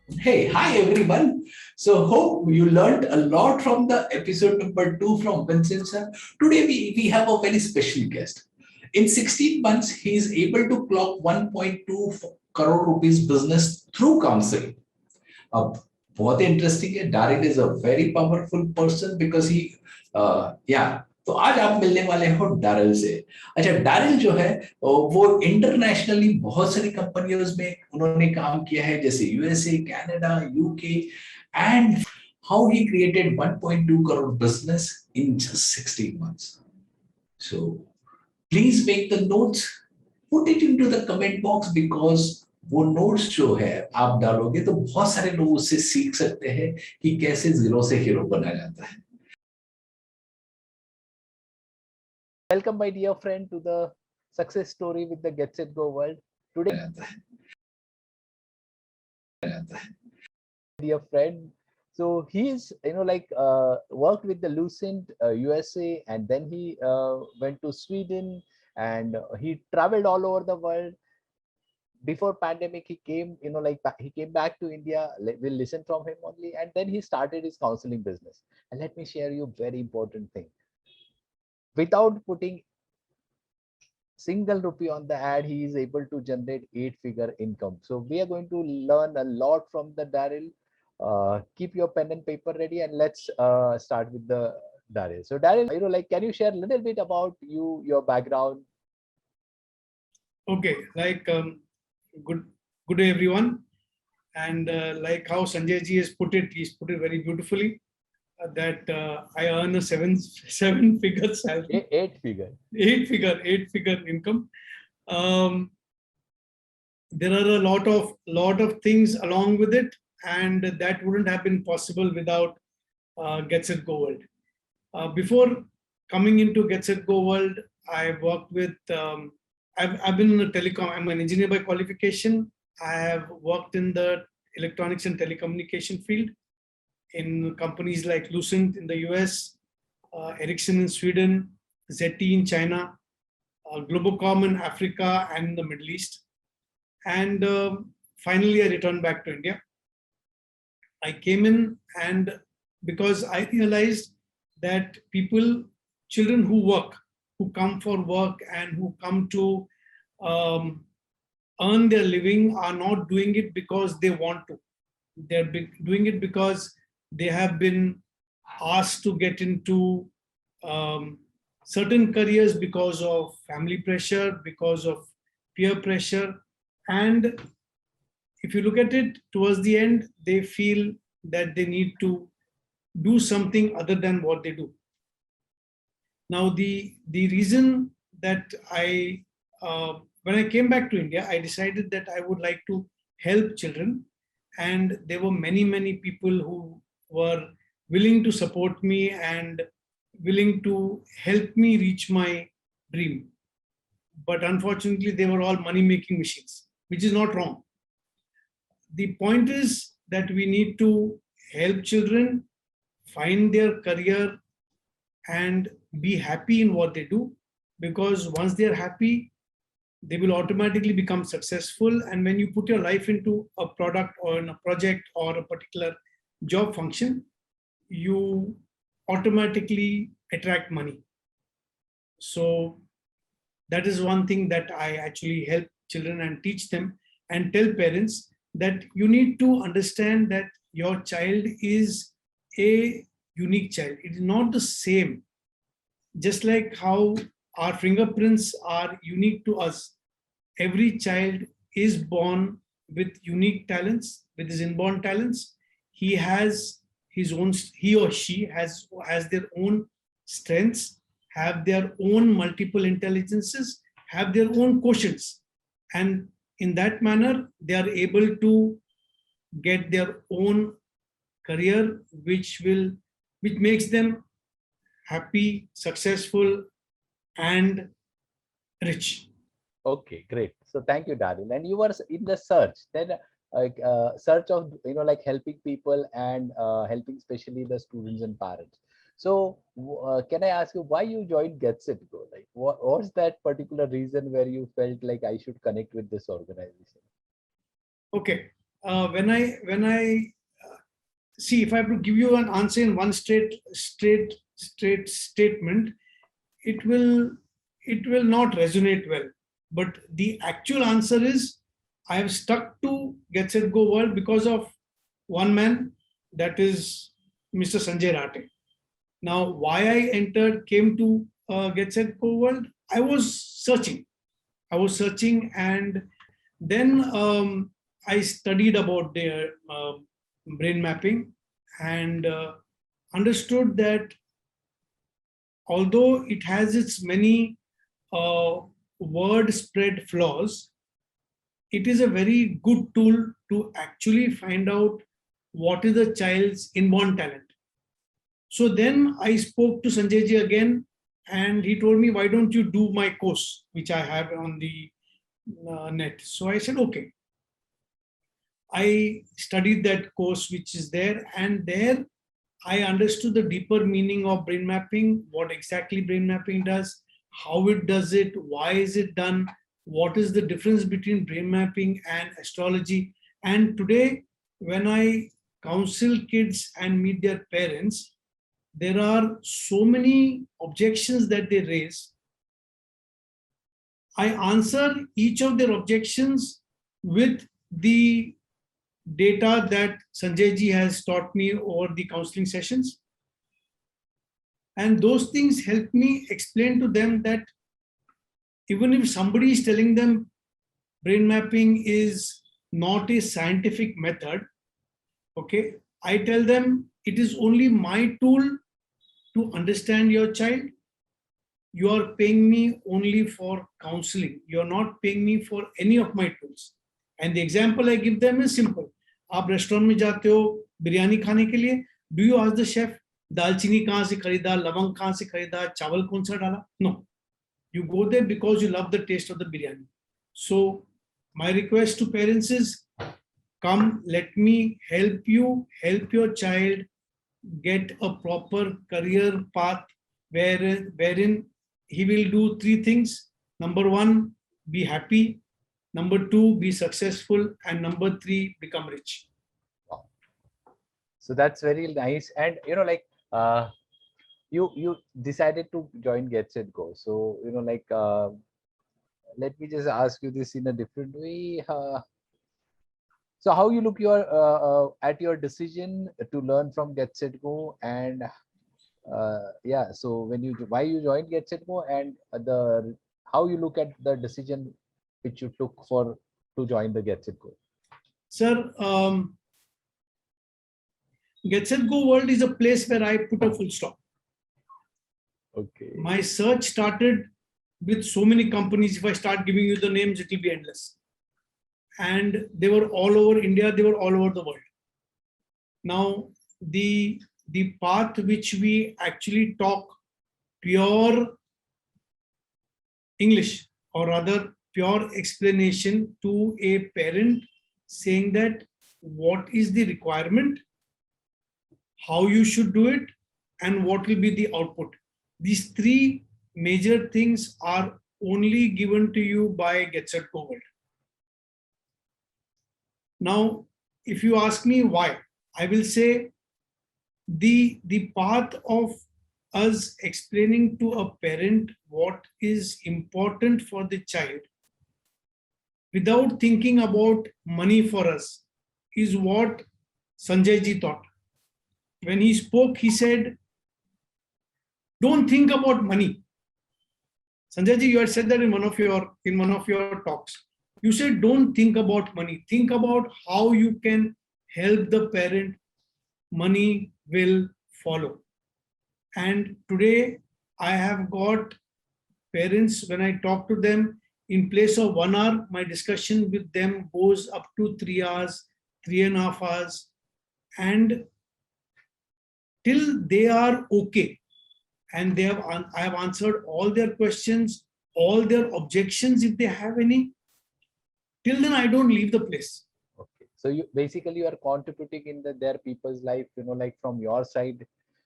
Hey, hi everyone. So hope you learned a lot from the episode number 2 from Vincent sir. Today we have a very special guest. In 16 months, he is able to clock 1.2 crore rupees business through counseling. अब बहुत ही interesting है. Daryl is a very powerful person because he yeah. तो आज आप मिलने वाले हो Daryl से. अच्छा, डैरिल जो है वो इंटरनेशनली बहुत सारी कंपनियों में उन्होंने काम किया है, जैसे USA, Canada, UK, and how he created 1.2 crore business in just 16 months. So please make the notes, put it into the comment box, because वो नोट्स जो है आप डालोगे तो बहुत सारे लोग उससे सीख सकते हैं कि कैसे जीरो से हीरो बना जाता है. Welcome, my dear friend, to the success story with the Getsetgo World. Today, dear friend, so he's worked with the Lucent USA, and then he went to Sweden, and he traveled all over the world. Before pandemic, he came, he came back to India. We'll listen from him only, and then he started his counseling business. And let me share you a very important thing. Without putting single rupee on the ad, he is able to generate 8-figure income. So we are going to learn a lot from the Daryl. Keep your pen and paper ready, and let's start with the Daryl. So Daryl, can you share a little bit about you, your background? Okay, good day everyone, and like how Sanjay ji has put it, he's put it very beautifully. That I earn a seven figure salary, eight figure income. There are a lot of things along with it, and that wouldn't have been possible without Getsetgo World. Before coming into Getsetgo World, I worked with. I've been in the telecom. I'm an engineer by qualification. I have worked in the electronics and telecommunication field in companies like Lucent in the US, Ericsson in Sweden, ZTE in China, Globocom in Africa and in the Middle East. And finally, I returned back to India. I came in, and because I realized that children who come for work and who come to earn their living are not doing it because they want to. They're doing it because they have been asked to get into certain careers because of family pressure, because of peer pressure. And if you look at it, towards the end, they feel that they need to do something other than what they do. Now, the reason that when I came back to India, I decided that I would like to help children. And there were many people who were willing to support me and willing to help me reach my dream. But unfortunately, they were all money-making machines, which is not wrong. The point is that we need to help children find their career and be happy in what they do, because once they're happy, they will automatically become successful. And when you put your life into a product or in a project or a particular job function, you automatically attract money. So that is one thing that I actually help children and teach them, and tell parents that you need to understand that your child is a unique child. It is not the same. Just like how our fingerprints are unique to us, every child is born with unique talents, with his inborn talents. He or she has their own strengths, have their own multiple intelligences, have their own quotients. And in that manner, they are able to get their own career, which makes them happy, successful, and rich. Okay, great. So thank you, Daryl. And you were in the search, then search of helping people and helping especially the students and parents. So can I ask you why you joined Getsetgo? Like, what's that particular reason where you felt like I should connect with this organization? Okay. when I see, if I have to give you an answer in one straight statement, it will not resonate well. But the actual answer is, I have stuck to Getsetgo World because of one man, that is Mr. Sanjay Rate. Now, why I came to Getsetgo World, I was searching, and then I studied about their brain mapping, and understood that although it has its many word spread flaws, it is a very good tool to actually find out what is the child's inborn talent. So then I spoke to Sanjay ji again, and he told me, why don't you do my course, which I have on the net. So I said, okay. I studied that course which is there, and there I understood the deeper meaning of brain mapping, what exactly brain mapping does, how it does it, why is it done, what is the difference between brain mapping and astrology. And today, when I counsel kids and meet their parents, there are so many objections that they raise. I answer each of their objections with the data that Sanjay ji has taught me over the counseling sessions. And those things help me explain to them that even if somebody is telling them brain mapping is not a scientific method, okay, I tell them it is only my tool to understand your child. You are paying me only for counseling. You are not paying me for any of my tools. And the example I give them is simple. आप restaurant में जाते हो बिरयानी खाने के लिए, do you ask the chef दालचीनी कहाँ से खरीदा, लवंग कहाँ से खरीदा, चावल कौन सा डाला? No. You go there because you love the taste of the biryani. So my request to parents is, come, let me help you, help your child get a proper career path wherein he will do three things. Number one, be happy. Number two, be successful. And number three, become rich. Wow. So that's very nice. And, like, you decided to join Getsetgo. So, let me just ask you this in a different way. So how you look at your decision to learn from Getsetgo, and so why you joined Getsetgo, and how you look at the decision which you took to join the Getsetgo? Sir, Getsetgo World is a place where I put a full stop. Okay. My search started with so many companies. If I start giving you the names, it will be endless. And they were all over India, they were all over the world. Now, the path which we actually talk pure English, or rather pure explanation to a parent, saying that what is the requirement, how you should do it, and what will be the output. These three major things are only given to you by Getsetgo World. Now, if you ask me why, I will say the path of us explaining to a parent what is important for the child without thinking about money for us is what Sanjay ji taught. When he spoke, he said, don't think about money. Sanjay ji, you had said that in one of your talks. You said, don't think about money. Think about how you can help the parent. Money will follow. And today, I have got parents, when I talk to them, in place of 1 hour, my discussion with them goes up to 3 hours, 3.5 hours. And till they are okay, and I have answered all their questions, all their objections if they have any, till then I don't leave the place. Okay. So you are contributing in their people's life, like from your side,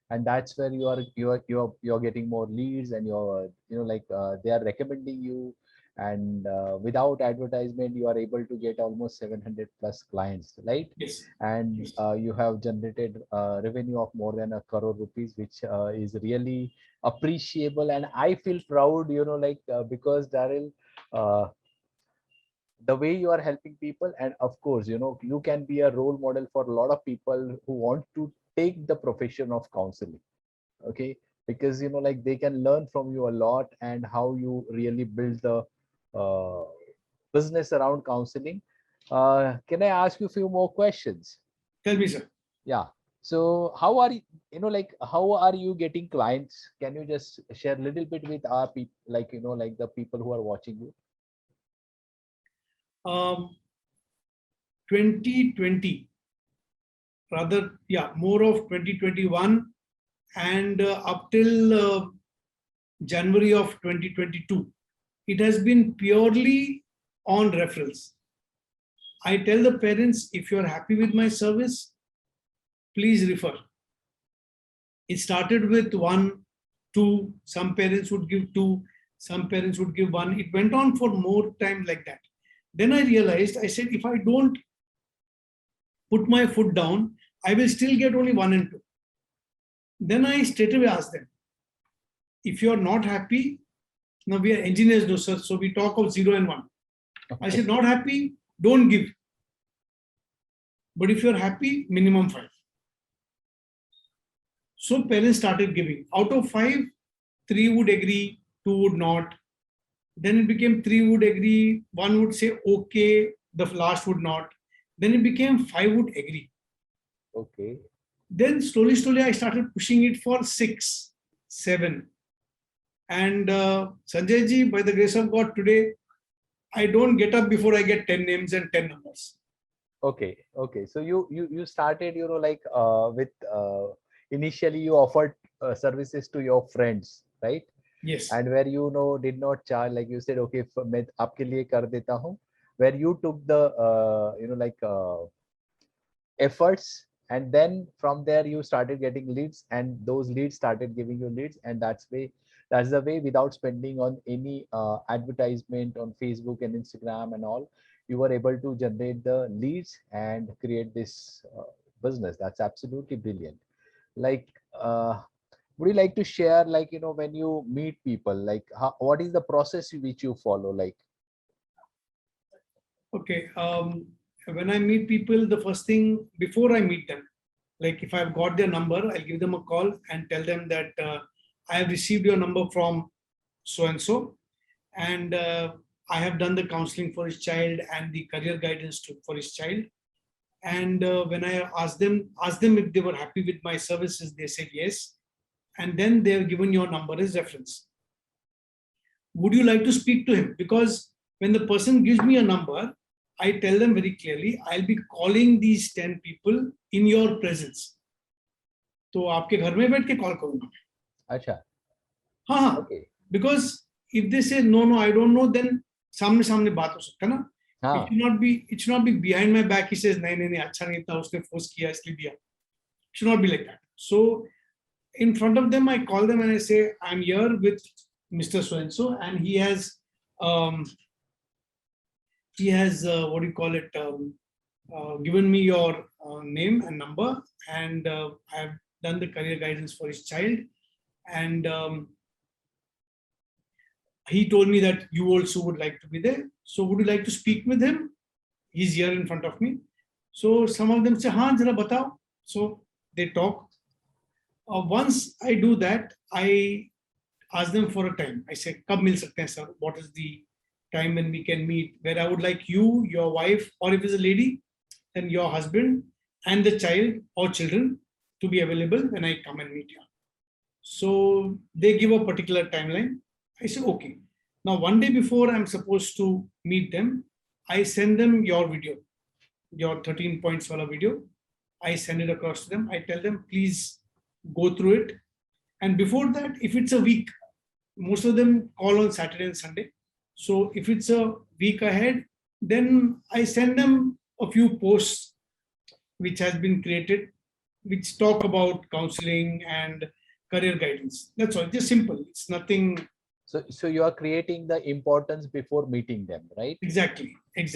and that's where you're getting more leads, and they are recommending you, and without advertisement you are able to get almost 700 plus clients, right? Yes. And Yes. you have generated revenue of more than a crore rupees, which is really appreciable. And I feel proud, because Daryl, uh, the way you are helping people, and of course, you can be a role model for a lot of people who want to take the profession of counseling. Okay, because they can learn from you a lot, and how you really build the uh, business around counseling. Can I ask you a few more questions? Tell me, sir. Yeah. So how are you, how are you getting clients? Can you just share a little bit with our people, like the people who are watching you? 2020, rather, yeah, more of 2021, and up till January of 2022, it has been purely on referrals. I tell the parents, if you're happy with my service, please refer. It started with 1, 2, some parents would give 2, some parents would give 1. It went on for more time like that. Then I realized, I said, if I don't put my foot down, I will still get only 1 and 2. Then I straight away asked them, if you're not happy, now we are engineers, no sir, so we talk of 0 and 1. Okay. I said, not happy, don't give. But if you're happy, minimum 5. So parents started giving. Out of 5, 3 would agree, 2 would not. Then it became 3 would agree, 1 would say okay, the last would not. Then it became 5 would agree. Okay. Then slowly I started pushing it for 6, 7. And Sanjay ji, by the grace of God, today I don't get up before I get 10 names and 10 numbers. Okay. So you started, with initially you offered services to your friends, right? Yes. And where did not charge, like you said, okay, मैं आपके लिए कर देता हूँ, where you took the efforts, and then from there you started getting leads, and those leads started giving you leads, and that's the way, without spending on any advertisement on Facebook and Instagram and all, you were able to generate the leads and create this business. That's absolutely brilliant. Like, would you like to share, when you meet people, like what is the process which you follow, like? Okay. When I meet people, the first thing before I meet them, like if I've got their number, I'll give them a call and tell them that I have received your number from so and so, and I have done the counseling for his child and the career guidance for his child. And when I asked them if they were happy with my services, they said yes. And then they have given your number as reference. Would you like to speak to him? Because when the person gives me a number, I tell them very clearly, I'll be calling these 10 people in your presence. तो आपके घर में बैठ के call करूंगा. अच्छा. हाँ. Okay. Because if they say no, I don't know, then सामने सामने बात हो सकता है ना. हाँ. It should not be behind my back. He says नहीं अच्छा नहीं था, उसने force किया इसलिए दिया. It should not be like that. So in front of them, I call them and I say, I'm here with Mr. So-and-so, and he has what do you call it, given me your name and number, and I have done the career guidance for his child, and he told me that you also would like to be there. So would you like to speak with him? He's here in front of me. So some of them say, हाँ जरा बताओ. So they talk. Once I do that, I ask them for a time. I say, कब मिल सकते हैं sir? What is the time when we can meet? Where I would like you, your wife, or if it's a lady, then your husband and the child or children to be available when I come and meet you. So they give a particular timeline. I say, okay. Now, one day before I'm supposed to meet them, I send them your video, your 13 points wala video. I send it across to them. I tell them, please go through it. And before that, if it's a week, most of them call on Saturday and Sunday. So if it's a week ahead, then I send them a few posts which has been created, which talk about counseling and career guidance. That's all, just simple. It's nothing So you are creating the importance before meeting them, right? Exactly. And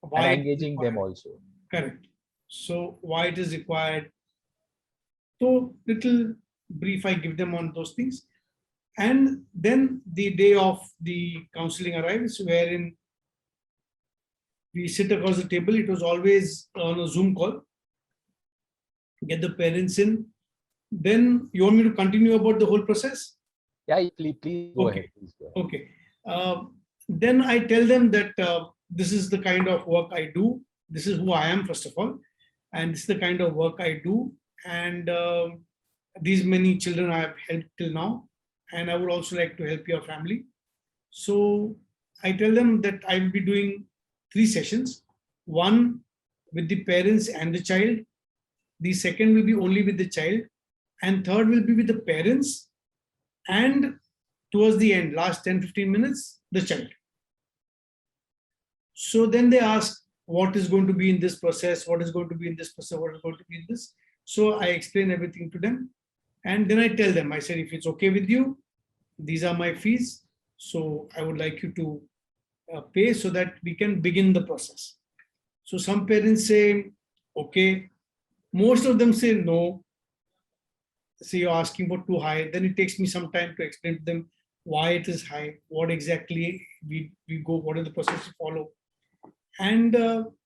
Why it is engaging them required. also. Correct. So why it is required. So little brief I give them on those things. And then the day of the counseling arrives, wherein we sit across the table. It was always on a Zoom call. Get the parents in. Then you want me to continue about the whole process? Yeah, please go Okay. ahead. Please go ahead. Okay. Then I tell them that this is the kind of work I do. This is who I am, first of all. And this is the kind of work I do. And these many children I have helped till now. And I would also like to help your family. So I tell them that I will be doing 3 sessions. One with the parents and the child. The second will be only with the child. And third will be with the parents. And towards the end, last 10-15 minutes, the child. So then they ask, what is going to be in this process? What is going to be in this process? What is going to be in this? So I explain everything to them. And then I tell them, I said, if it's okay with you, these are my fees. So I would like you to pay so that we can begin the process. So some parents say, okay. Most of them say no. Say you're asking for too high. Then it takes me some time to explain to them why it is high, what exactly we go, what is the process to follow. And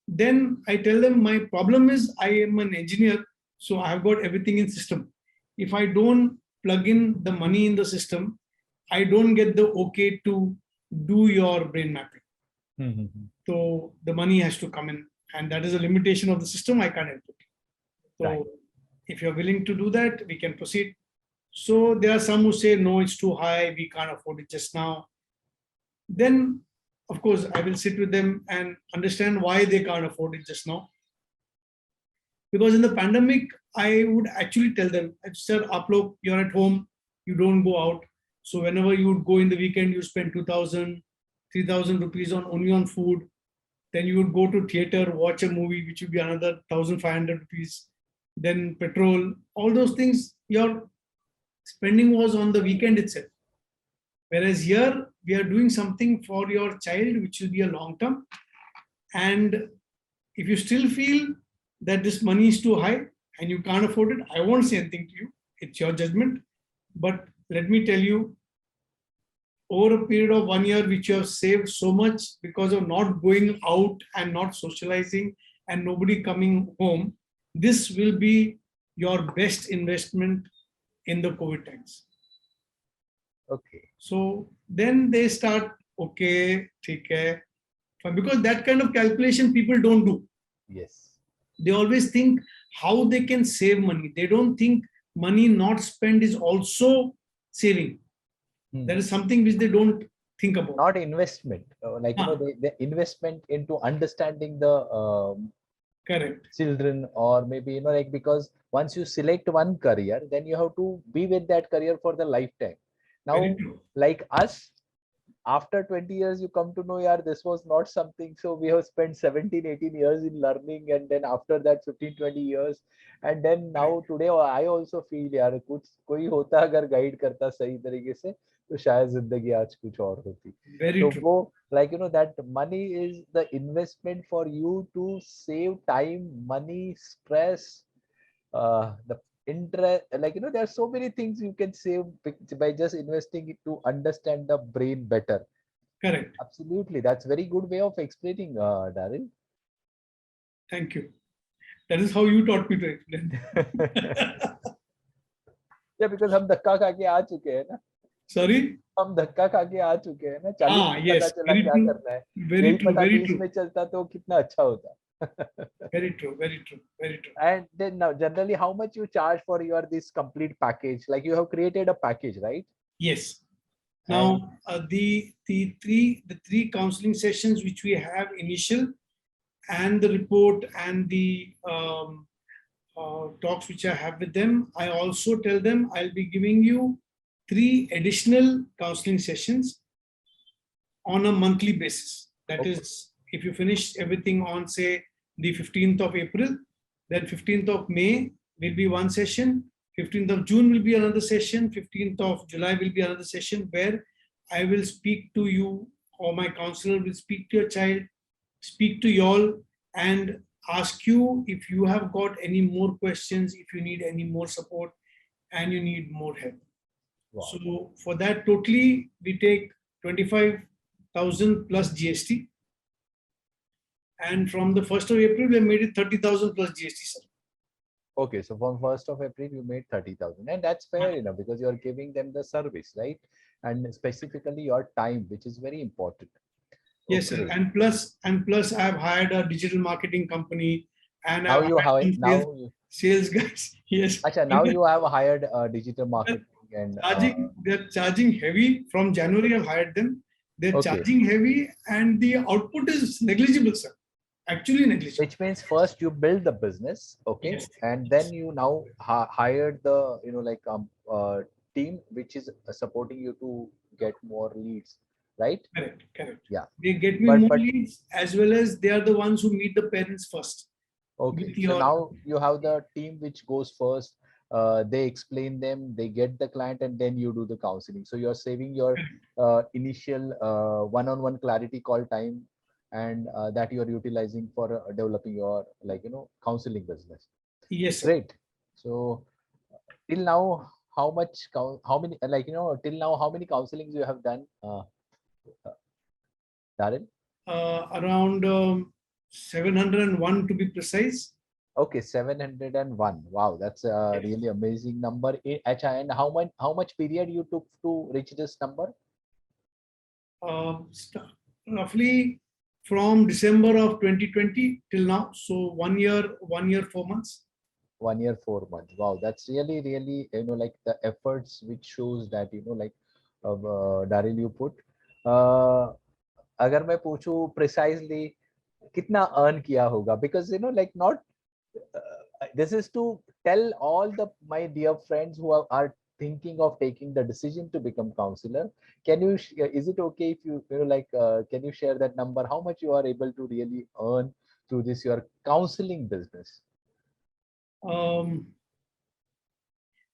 then I tell them my problem is I am an engineer, so I've got everything in system. If I don't plug in the money in the system, I don't get the okay to do your brain mapping. Mm-hmm. So the money has to come in, and that is a limitation of the system. I can't help it. So Right. if you're willing to do that, we can proceed. So there are some who say, no, it's too high. We can't afford it just now. Then, of course, I will sit with them and understand why they can't afford it just now. Because in the pandemic, I would actually tell them, sir, Aap you're at home, you don't go out. So whenever you would go in the weekend, you spend 2,000, 3,000 rupees only on food. Then you would go to theater, watch a movie, which would be another 1,500 rupees. Then petrol, all those things, your spending was on the weekend itself. Whereas here, we are doing something for your child, which will be a long term. And if you still feel that this money is too high and you can't afford it, I won't say anything to you. It's your judgment. But let me tell you, over a period of 1 year, which you have saved so much because of not going out and not socializing and nobody coming home, this will be your best investment in the COVID times. Okay. So then they start, okay, take care. Because that kind of calculation people don't do. Yes. They always think how they can save money. They don't think money not spent is also saving. That is something which they don't think about. Not investment. The investment into understanding the correct children, or maybe because once you select one career, then you have to be with that career for the lifetime. Now, like us, after 20 years, you come to know, yaar, this was not something. So we have spent 17, 18 years in learning, and then after that 15, 20 years. And then now today, I also feel, yaar, koi hota agar guide karta sahi tarike se, to shayad zindagi aaj kuch aur hoti. Very so true. Go, that money is the investment for you to save time, money, stress, the interest, there are so many things you can save by just investing it to understand the brain better. Correct. Absolutely. That's very good way of explaining, Darryl. Thank you. That is how you taught me to explain. Yeah, because हम धक्का खा के आ चुके हैं ना. Sorry? हम धक्का खा के आ चुके हैं ना. 40 yes. पता चला क्या करना है. Very true. पता Very 20 true. में चलता तो कितना अच्छा होता. Very true. Very true. Very true. And then now, generally, how much you charge for your this complete package? Like you have created a package, right? Yes. Now, the three counseling sessions which we have initial, and the report and the talks which I have with them, I also tell them I'll be giving you 3 additional counseling sessions on a monthly basis. That is, if you finish everything on, say, the 15th of April, then 15th of May will be one session, 15th of June will be another session, 15th of July will be another session, where I will speak to you, or my counselor will speak to your child, speak to y'all, and ask you if you have got any more questions, if you need any more support, and you need more help. Wow. So for that, totally, we take 25,000 plus GST. And from the 1st of April, we have made it 30,000 plus GST, sir. Okay, so from 1st of April, you made 30,000, and that's fair enough because you're giving them the service, right? And specifically your time, which is very important. Yes, sir. Okay. And plus, I've hired a digital marketing company, and Now I've you hired have some sales guys. Yes. Acha, now you have hired digital marketing and They're charging heavy. From January, I've hired them. They're okay. charging heavy, and the output is negligible, sir. Actually negligible. Which means first you build the business, okay, Yes. and then you now hired the team which is supporting you to get more leads, right? Correct. Yeah. They get me But- more but- leads, as well as they are the ones who meet the parents first. Okay, With so your- now you have the team which goes first. They explain them, they get the client, and then you do the counseling. So you're saving your initial one-on-one clarity call time, and that you're utilizing for developing your counseling business. Yes, sir. Great. So till now, how many till now how many counselings you have done, Darren? Around 701 to be precise. Okay, 701. Wow, that's a Yes. really amazing number. And how much period you took to reach this number? Roughly from December of 2020 till now. So 1 year, 4 months. 1 year, 4 months. Wow, that's really like the efforts which shows that Daryl you put. अगर मैं पूछूं precisely कितना earn किया होगा, because not this is to tell all my dear friends who are thinking of taking the decision to become counselor. Can you is it okay if you can you share that number, how much you are able to really earn through this your counseling business?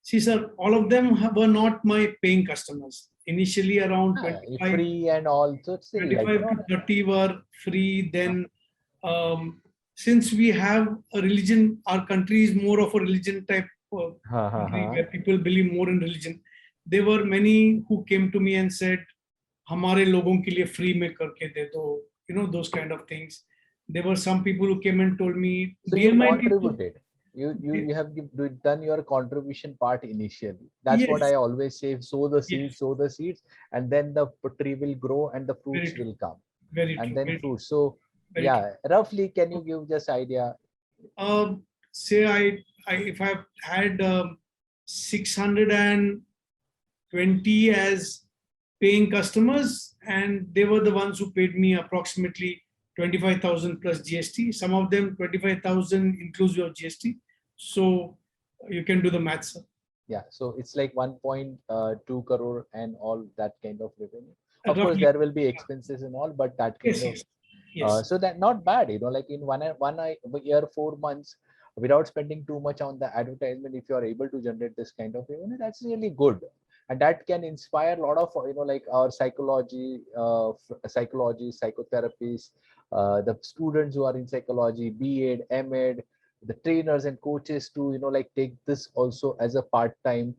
See, sir, all of them were not my paying customers. Initially, around 25, free and all, so it's still 25 to 30 were free. Then, since we have a religion, our country is more of a religion type country where people believe more in religion. There were many who came to me and said, "हमारे लोगों के लिए free में करके दे दो," those kind of things. There were some people who came and told me, so you BMI people, contributed. You have done your contribution part initially. That's Yes. what I always say: sow the seeds, Yes. sow the seeds, and then the tree will grow and the fruits Very will come, very and true, then very true. fruits. So Very yeah, roughly, can you give just idea? Say if I've had 620 as paying customers, and they were the ones who paid me approximately 25,000 plus GST. Some of them 25,000 inclusive of GST. So you can do the maths, sir. Yeah, so it's like 1.2 crore and all that kind of revenue. Of course, Roughly. there will be expenses and all, but that kind of Yes. so that not bad, like in one year, 4 months, without spending too much on the advertisement, if you are able to generate this kind of revenue, that's really good, and that can inspire a lot of like our psychotherapists, the students who are in psychology, B.Ed, M.Ed, the trainers and coaches to like take this also as a part-time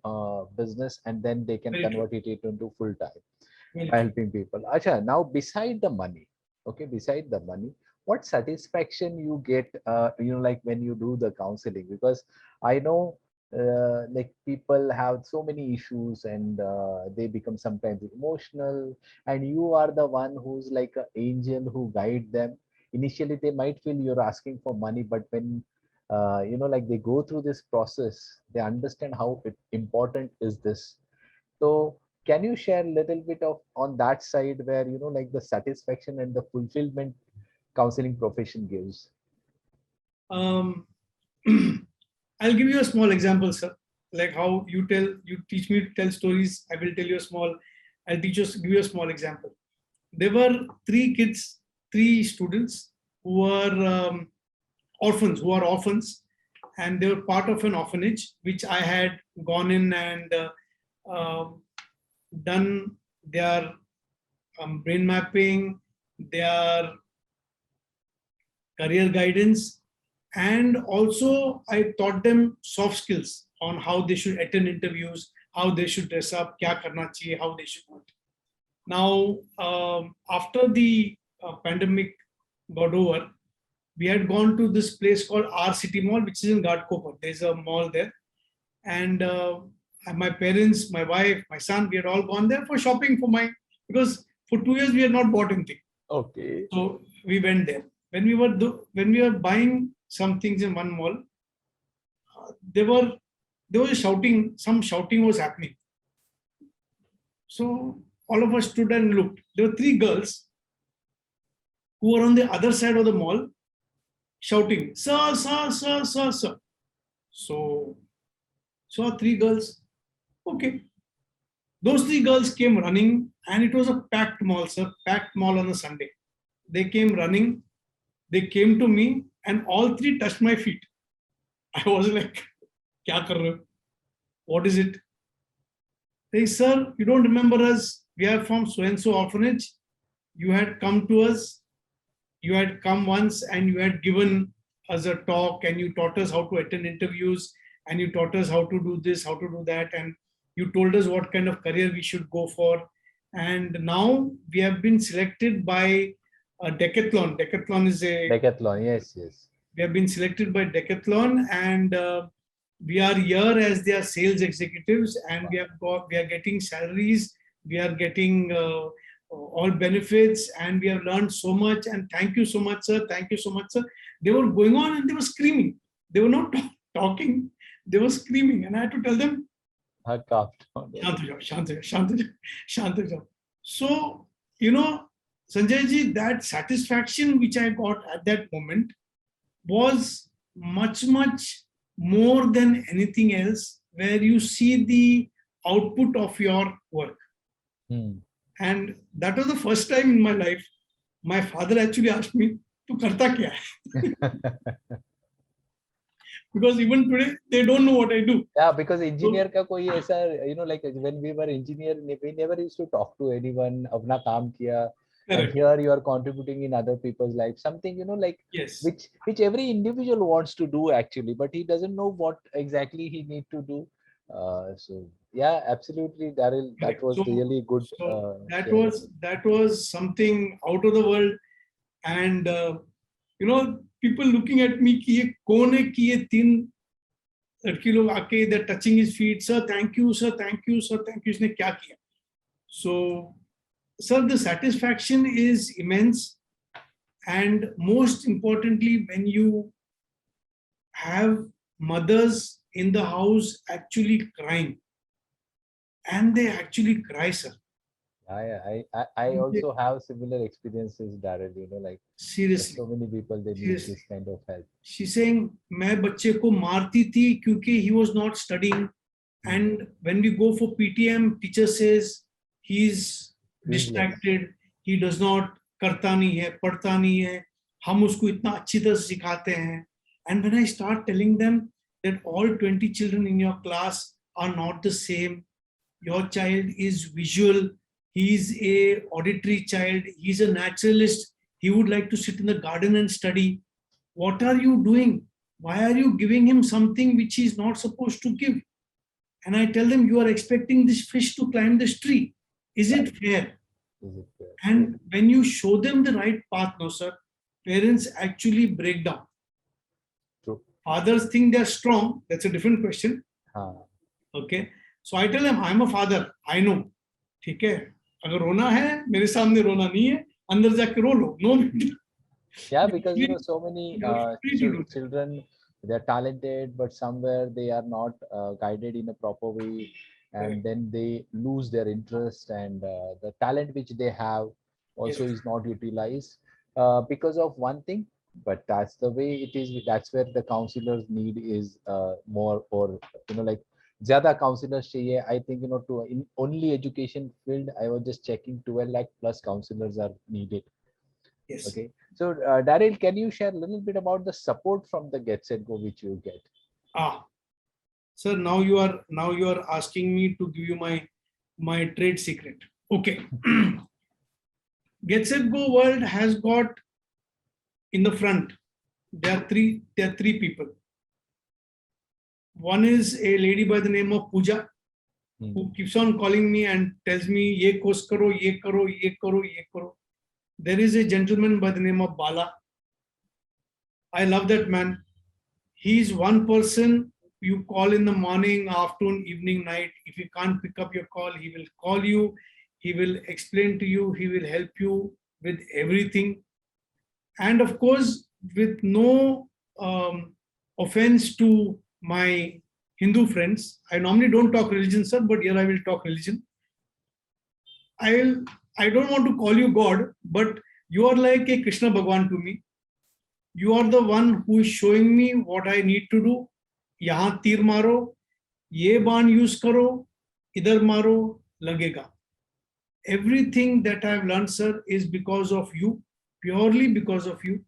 business, and then they can Very convert it into full-time Very by true. helping people. Acha, now beside the money, what satisfaction you get like when you do the counseling? Because I know like people have so many issues, and they become sometimes emotional, and you are the one who's like an angel who guide them. Initially they might feel you're asking for money, but when like they go through this process, they understand how important is this. So can you share a little bit of on that side where like the satisfaction and the fulfillment counseling profession gives? I'll give you a small example, sir. Like how you teach me to tell stories. I'll give you a small example. There were 3 students who were orphans, and they were part of an orphanage, which I had gone in and done their brain mapping, their career guidance, and also I taught them soft skills on how they should attend interviews, how they should dress up, kya karna chahiye, how they should not. Now, after the pandemic got over, we had gone to this place called R City Mall, which is in Ghatkopar. There's a mall there. And my parents, my wife, my son, we had all gone there for shopping because for 2 years we had not bought anything. Okay. So we went there. When we were buying some things in one mall, there was shouting. Some shouting was happening. So all of us stood and looked. There were 3 girls who were on the other side of the mall shouting, "Sir, sir, sir, sir, sir." So saw 3 girls. Okay. Those 3 girls came running, and it was a packed mall, sir. Packed mall on a Sunday. They came running. They came to me, and all 3 touched my feet. I was like, "Kya kar rahe ho? What is it?" They say, "Sir, you don't remember us. We are from so-and-so orphanage. You had come to us. You had come once and you had given us a talk and you taught us how to attend interviews and you taught us how to do this, how to do that. And you told us what kind of career we should go for. And now we have been selected by a Decathlon. Decathlon is a... Decathlon, yes, yes. We have been selected by Decathlon, and we are here as their sales executives, and we are getting salaries, we are getting all benefits, and we have learned so much. And thank you so much, sir. Thank you so much, sir." They were going on and they were screaming. They were not talking. They were screaming, and I had to tell them, "Shant ho jao, shant ho jao, shant ho jao, shant ho jao." So, Sanjay ji, that satisfaction which I got at that moment was much, much more than anything else, where you see the output of your work. And that was the first time in my life my father actually asked me, "Tu karta kya hai?" Because even today they don't know what I do. Yeah, because engineer ka koi aisa, like when we were engineer, we never used to talk to anyone. Apna kaam kiya. And here you are contributing in other people's life, something, like yes, which every individual wants to do actually, but he doesn't know what exactly he need to do. So yeah, absolutely, Darryl, that was really good. So that was something out of the world. And people looking at me, ki ye kaun hai, ki ye 3 ladki log aake they're touching his feet, "Sir, thank you, sir, thank you, sir, thank you." Isne kya kiya? So, sir, the satisfaction is immense. And most importantly, when you have mothers in the house actually crying, and they actually cry, sir. I also have similar experiences, Darryl, like seriously, so many people, they need this kind of help. She's saying, "Main bacche ko marti thi kyunki he was not studying." And when we go for PTM, teacher says he's distracted, he does not karta nahi hai, padhta nahi hai, hum usko itna achhi tarah sikhate hain. And when I start telling them that all 20 children in your class are not the same, your child is visual, he's a auditory child, he's a naturalist, he would like to sit in the garden and study. What are you doing? Why are you giving him something which he's not supposed to give? And I tell them, you are expecting this fish to climb this tree. Is it fair? And when you show them the right path, no sir, parents actually break down. True. Fathers think they're strong. That's a different question. Okay. So I tell them, I'm a father. I know. ठीक है. अगर रोना है, मेरे सामने रोना नहीं है. अंदर जाके रो लो. No. Yeah, because so many children, they're talented, but somewhere they are not guided in a proper way, and then they lose their interest, and the talent which they have also is not utilized because of one thing. But that's the way it is. That's where the counselors need is more, or like zyada counselors chahiye. I think to in only education field, I was just checking 12 lakh plus counselors are needed. Yes. Okay. So, Darryl, can you share a little bit about the support from the Getsetgo which you get? Sir, now you are asking me to give you my trade secret. Okay. Getsetgo World has got in the front, there are three people. One is a lady by the name of Pooja, who keeps on calling me and tells me, ye course karo, ye karo, ye karo, ye karo. There is a gentleman by the name of Bala. I love that man. He's one person you call in the morning, afternoon, evening, night. If you can't pick up your call, he will call you. He will explain to you. He will help you with everything. And of course, with no offense to my Hindu friends, I normally don't talk religion, sir, but here I will talk religion. I don't want to call you God, but you are like a Krishna Bhagwan to me. You are the one who is showing me what I need to do. Yahan tir maro, ye baan use karo, idhar maro, lagega. Everything that I have learned, sir, is because of you, purely because of you.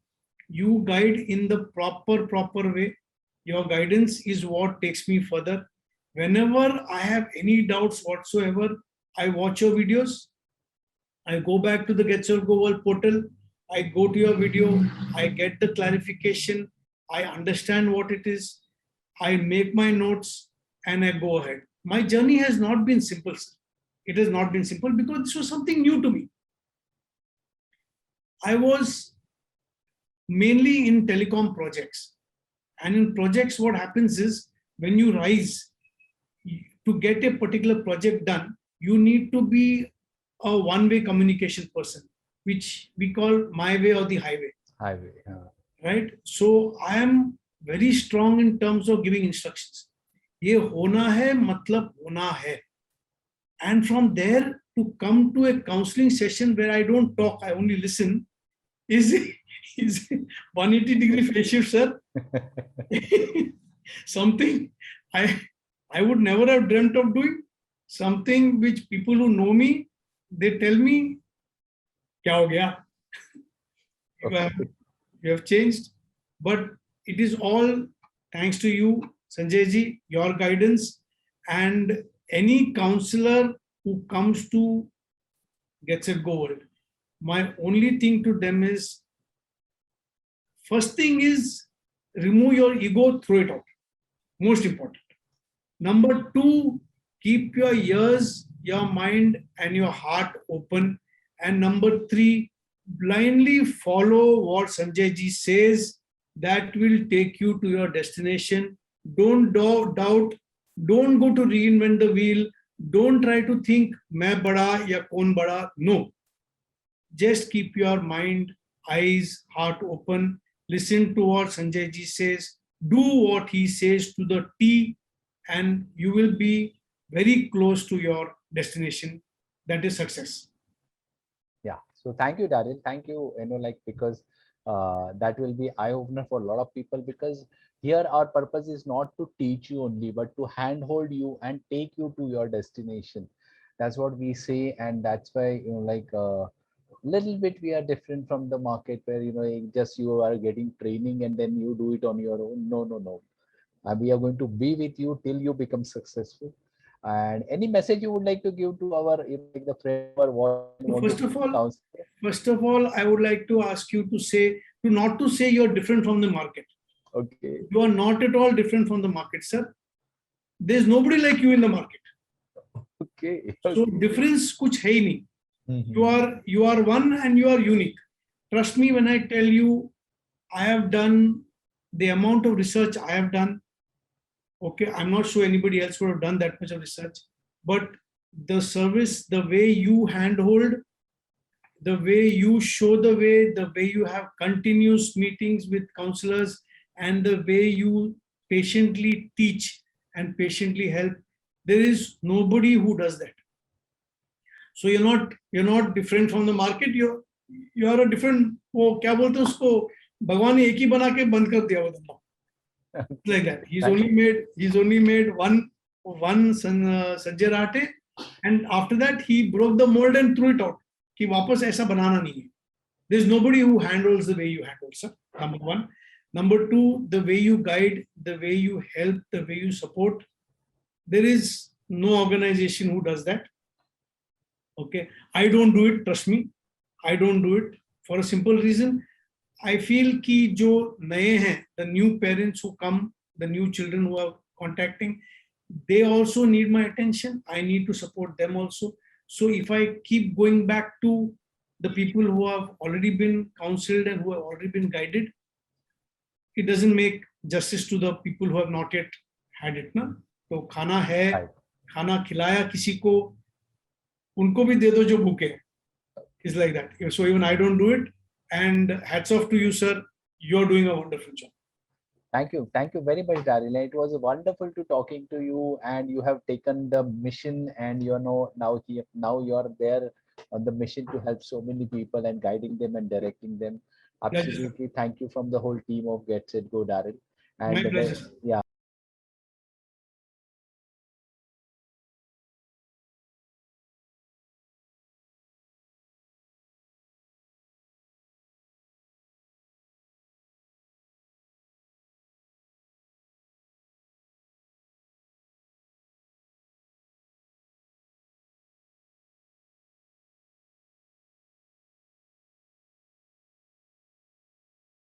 You guide in the proper way. Your guidance is what takes me further. Whenever I have any doubts whatsoever, I watch your videos. I go back to the Getsetgo World portal. I go to your video. I get the clarification. I understand what it is. I make my notes and I go ahead. My journey has not been simple, sir. It has not been simple because this was something new to me. I was mainly in telecom projects. And in projects, what happens is when you rise to get a particular project done, you need to be a one-way communication person, which we call my way or the highway. Highway. Right? So I am very strong in terms of giving instructions. Ye hona hai, matlab hona hai. And from there to come to a counseling session where I don't talk, I only listen, is 180-degree phase shift, sir. Something I would never have dreamt of doing. Something which people who know me, they tell me, kya ho gaya? You have changed. But it is all thanks to you, Sanjay ji, your guidance, and any counselor who comes to Getsetgo World. My only thing to them is, first thing is remove your ego, throw it out. Most important. Number two, keep your ears, your mind, and your heart open. And number three, blindly follow what Sanjay ji says. That will take you to your destination. Don't doubt. Don't go to reinvent the wheel. Don't try to think, main bada ya kaun bada. No. Just keep your mind, eyes, heart open. Listen to what Sanjay ji says. Do what he says to the T, and you will be very close to your destination. That is success. Yeah. So thank you, Darryl. Thank you. Because that will be eye opener for a lot of people, because here our purpose is not to teach you only, but to handhold you and take you to your destination. That's what we say, and that's why little bit we are different from the market where just you are getting training and then you do it on your own. No. And we are going to be with you till you become successful. And any message you would like to give to our the friend or what? First of all, I would like to ask you to not to say you're different from the market. Okay. You are not at all different from the market, sir. There's nobody like you in the market. Okay. So difference kuch hai nahi. You are one and you are unique. Trust me when I tell you, I have done the amount of research I have done. Okay, I'm not sure anybody else would have done that much of research, but the service, the way you handhold, the way you show the way you have continuous meetings with counselors, and the way you patiently teach and patiently help, there is nobody who does that. So you're not different from the market. You are a different. वो क्या बोलते हैं उसको, भगवान ने एक ही बना के बंद कर दिया वो धंधा. Like that. He's only made one Sanjay Rate, and after that he broke the mold and threw it out. कि वापस ऐसा बनाना नहीं है. There's nobody who handles the way you handle, sir. Number one. Number two, the way you guide, the way you help, the way you support. There is no organization who does that. Okay, I don't do it. Trust me. I don't do it for a simple reason. I feel कि जो नए हैं, the new parents who come, the new children who are contacting, they also need my attention. I need to support them also. So if I keep going back to the people who have already been counseled and who have already been guided, it doesn't make justice to the people who have not yet had it. Na? तो खाना है, Right. खाना खिलाया किसी को, उनको भी दे दो जो भूखे. It's like that. So even I don't do it. And hats off to you, sir. You're doing a wonderful job. Thank you very much, Daryl. It was wonderful to talking to you, and you have taken the mission, and now you're there on the mission to help so many people and guiding them and directing them. Pleasure. Absolutely, thank you from the whole team of Getsetgo, Daryl. My And pleasure. yeah.